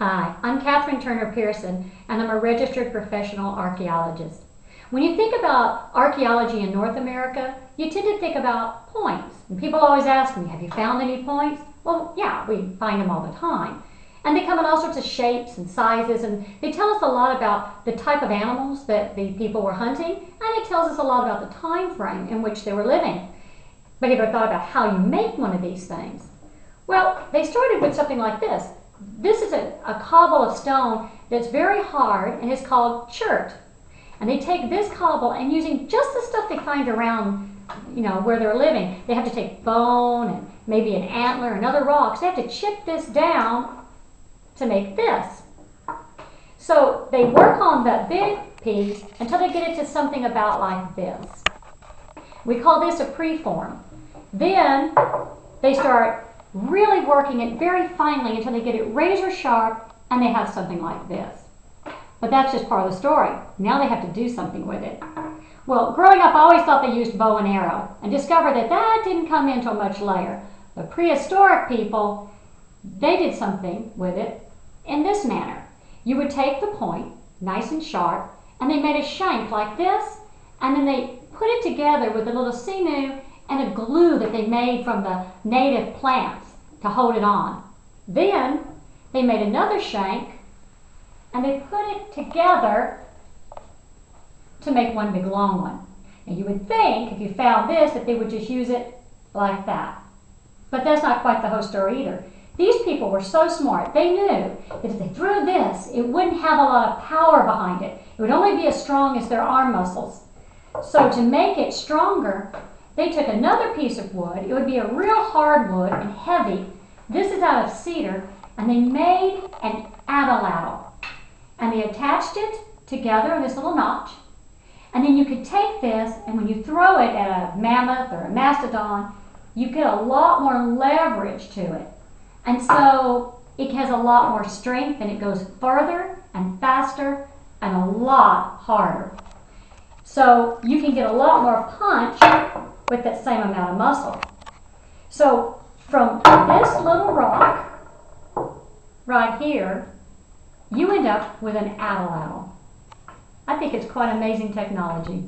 Hi, I'm Katherine Turner-Pearson, and I'm a registered professional archaeologist. When you think about archaeology in North America, you tend to think about points. And people always ask me, have you found any points? Well, yeah, we find them all the time. And they come in all sorts of shapes and sizes, and they tell us a lot about the type of animals that the people were hunting, and it tells us a lot about the time frame in which they were living. But have you ever thought about how you make one of these things? Well, they started with something like this. This is a cobble of stone that's very hard and is called chert. And they take this cobble and using just the stuff they find around, where they're living, they have to take bone and maybe an antler and other rocks. They have to chip this down to make this. So they work on the big piece until they get it to something about like this. We call this a preform. Then they start really working it very finely until they get it razor sharp and they have something like this. But that's just part of the story. Now they have to do something with it. Well, growing up I always thought they used bow and arrow and discovered that that didn't come in until much later. The prehistoric people, they did something with it in this manner. You would take the point, nice and sharp, and they made a shank like this, and then they put it together with a little sinew and a glue that they made from the native plants to hold it on. Then they made another shank and they put it together to make one big long one. And you would think if you found this that they would just use it like that. But that's not quite the whole story either. These people were so smart, they knew that if they threw this, it wouldn't have a lot of power behind it. It would only be as strong as their arm muscles. So to make it stronger, they took another piece of wood. It would be a real hard wood and heavy. This is out of cedar, and they made an atlatl. And they attached it together in this little notch. And then you could take this, and when you throw it at a mammoth or a mastodon, you get a lot more leverage to it. And so it has a lot more strength, and it goes further and faster and a lot harder. So you can get a lot more punch with that same amount of muscle. So from this little rock right here, you end up with an atlatl. I think it's quite amazing technology.